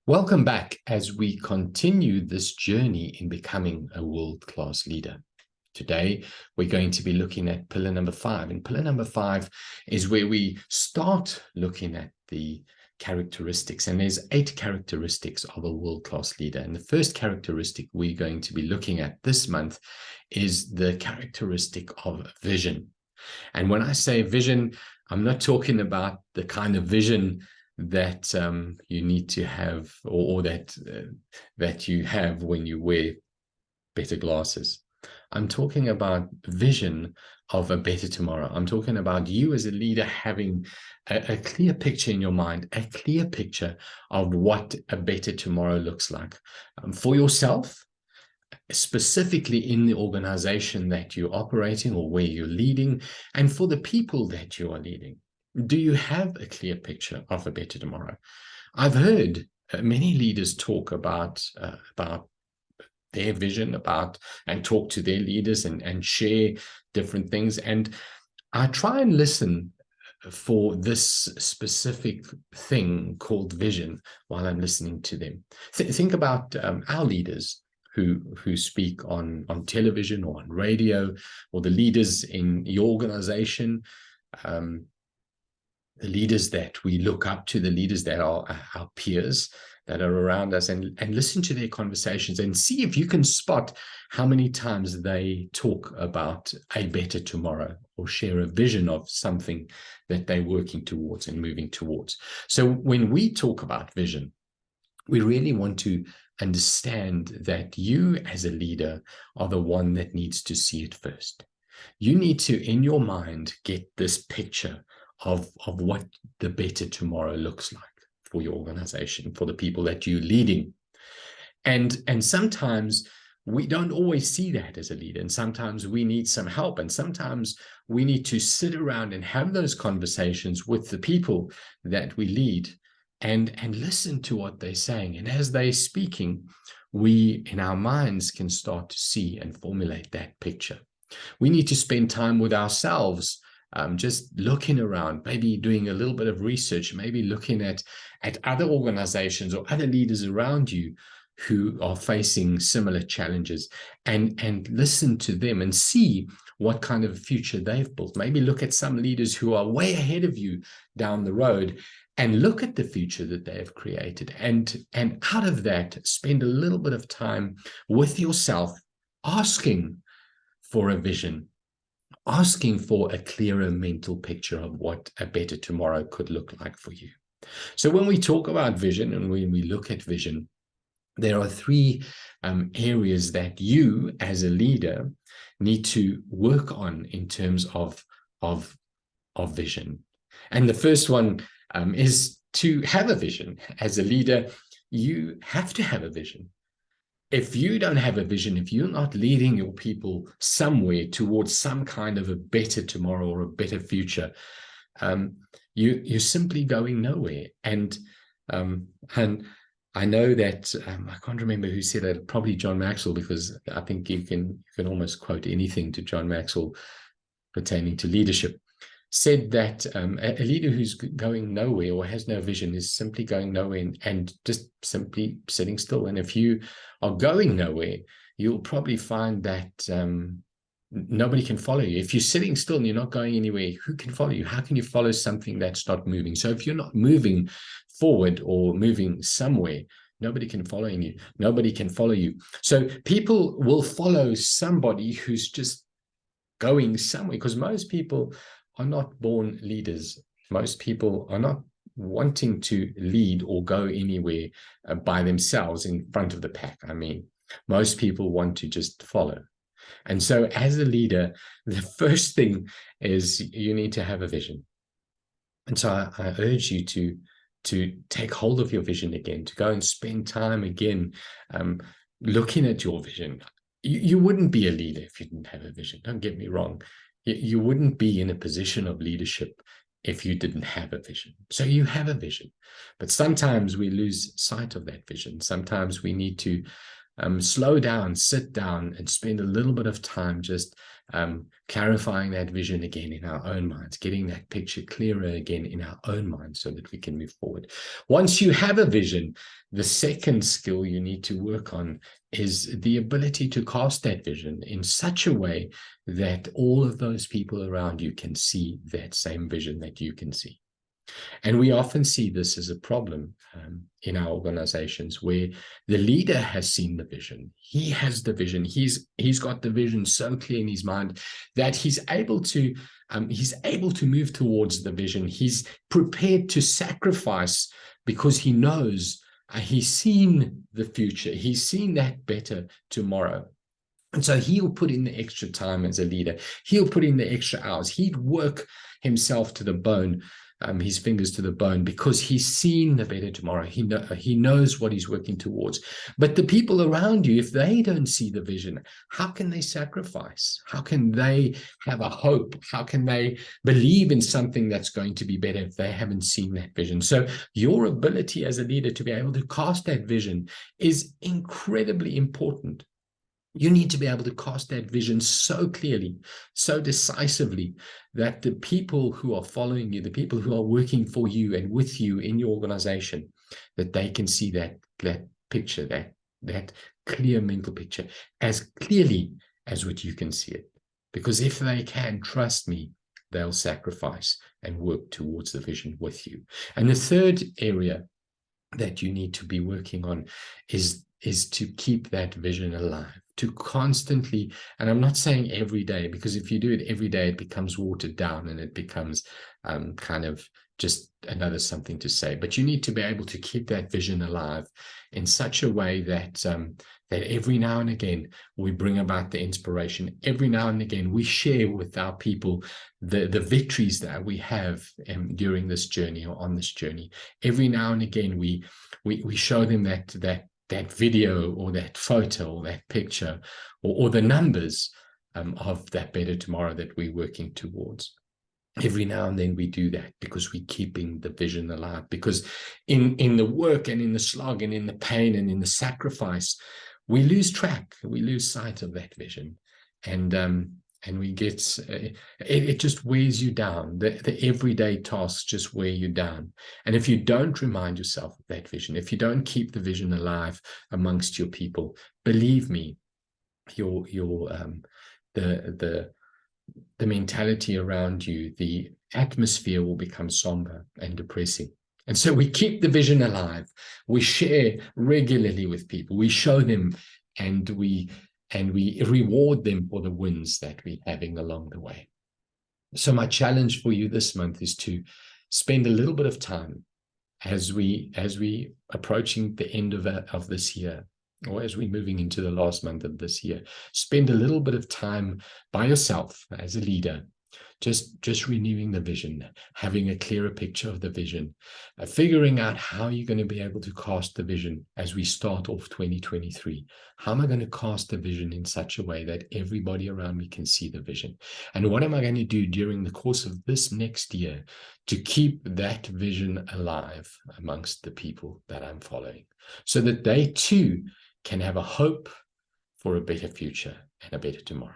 Welcome back as we continue this journey in becoming a world-class leader. Today, we're going to be looking at pillar number 5. And pillar number 5 is where we start looking at the characteristics. And there's 8 characteristics of a world-class leader. And the first characteristic we're going to be looking at this month is the characteristic of vision. And when I say vision, I'm not talking about the kind of vision that you need to have, or that you have when you wear better glasses. I'm talking about vision of a better tomorrow. I'm talking about you as a leader having a clear picture in your mind, a clear picture of what a better tomorrow looks like for yourself, specifically in the organization that you're operating or where you're leading, and for the people that you are leading. Do you have a clear picture of a better tomorrow? I've heard many leaders talk about their vision, and talk to their leaders and share different things. And I try and listen for this specific thing called vision while I'm listening to them. Think about our leaders who speak on television or on radio, or the leaders in your organization, the leaders that we look up to, the leaders that are our peers that are around us, and listen to their conversations and see if you can spot how many times they talk about a better tomorrow or share a vision of something that they're working towards and moving towards. So when we talk about vision, we really want to understand that you as a leader are the one that needs to see it first. You need to, in your mind, get this picture of what the better tomorrow looks like for your organization, for the people that you're leading. And sometimes we don't always see that as a leader, and sometimes we need some help, and sometimes we need to sit around and have those conversations with the people that we lead and listen to what they're saying. And as they're speaking, we in our minds can start to see and formulate that picture. We need to spend time with ourselves, just looking around, maybe doing a little bit of research, maybe looking at other organizations or other leaders around you who are facing similar challenges, and listen to them and see what kind of future they've built. Maybe look at some leaders who are way ahead of you down the road and look at the future that they have created. And out of that, spend a little bit of time with yourself, asking for a vision, asking for a clearer mental picture of what a better tomorrow could look like for you. So when we talk about vision and when we look at vision, there are 3 areas that you as a leader need to work on in terms of vision. And the first one is to have a vision. As a leader, you have to have a vision. If you don't have a vision, if you're not leading your people somewhere towards some kind of a better tomorrow or a better future, you're simply going nowhere. And I know that I can't remember who said that, probably John Maxwell, because I think you can almost quote anything to John Maxwell pertaining to leadership, said that a leader who's going nowhere or has no vision is simply going nowhere and just simply sitting still. And if you are going nowhere, you'll probably find that nobody can follow you. If you're sitting still and you're not going anywhere, who can follow you? How can you follow something that's not moving? So if you're not moving forward or moving somewhere, nobody can follow you. Nobody can follow you. So people will follow somebody who's just going somewhere, because most people are not born leaders. Most people are not wanting to lead or go anywhere by themselves in front of the pack. I mean, most people want to just follow. And so as a leader, the first thing is you need to have a vision. And so I urge you to take hold of your vision again, to go and spend time again looking at your vision. You wouldn't be a leader if you didn't have a vision. Don't get me wrong. You wouldn't be in a position of leadership if you didn't have a vision. So you have a vision, but sometimes we lose sight of that vision. Sometimes we need to slow down, sit down, and spend a little bit of time just clarifying that vision again in our own minds, getting that picture clearer again in our own minds so that we can move forward. Once you have a vision, the second skill you need to work on is the ability to cast that vision in such a way that all of those people around you can see that same vision that you can see. And we often see this as a problem in our organizations where the leader has seen the vision. He has the vision. He's got the vision so clear in his mind that he's able to move towards the vision. He's prepared to sacrifice because he knows he's seen the future. He's seen that better tomorrow. And so he'll put in the extra time as a leader. He'll put in the extra hours. He'd work himself to the bone, his fingers to the bone, because he's seen the better tomorrow. He knows what he's working towards. But the people around you, if they don't see the vision, how can they sacrifice? How can they have a hope? How can they believe in something that's going to be better if they haven't seen that vision? So your ability as a leader to be able to cast that vision is incredibly important. You need to be able to cast that vision so clearly, so decisively, that the people who are following you, the people who are working for you and with you in your organization, that they can see that picture, that clear mental picture as clearly as what you can see it. Because if they can, trust me, they'll sacrifice and work towards the vision with you. And the third area that you need to be working on is to keep that vision alive, to constantly, and I'm not saying every day, because if you do it every day, it becomes watered down and it becomes kind of just another something to say. But you need to be able to keep that vision alive in such a way that that every now and again we bring about the inspiration. Every now and again we share with our people the victories that we have during this journey or on this journey. Every now and again we show them that video or that photo or that picture or the numbers of that better tomorrow that we're working towards. Every now and then we do that because we're keeping the vision alive, because in the work and in the slog and in the pain and in the sacrifice, we lose track, we lose sight of that vision. And we get, it just wears you down. The everyday tasks just wear you down. And if you don't remind yourself of that vision, if you don't keep the vision alive amongst your people, believe me, the mentality around you, the atmosphere will become somber and depressing. And so we keep the vision alive. We share regularly with people. We show them and we reward them for the wins that we're having along the way. So my challenge for you this month is to spend a little bit of time as we approaching the end of this year, or as we're moving into the last month of this year, spend a little bit of time by yourself as a leader, just renewing the vision, having a clearer picture of the vision, figuring out how you're going to be able to cast the vision as we start off 2023. How am I going to cast the vision in such a way that everybody around me can see the vision? And what am I going to do during the course of this next year to keep that vision alive amongst the people that I'm following, so that they too can have a hope for a better future and a better tomorrow?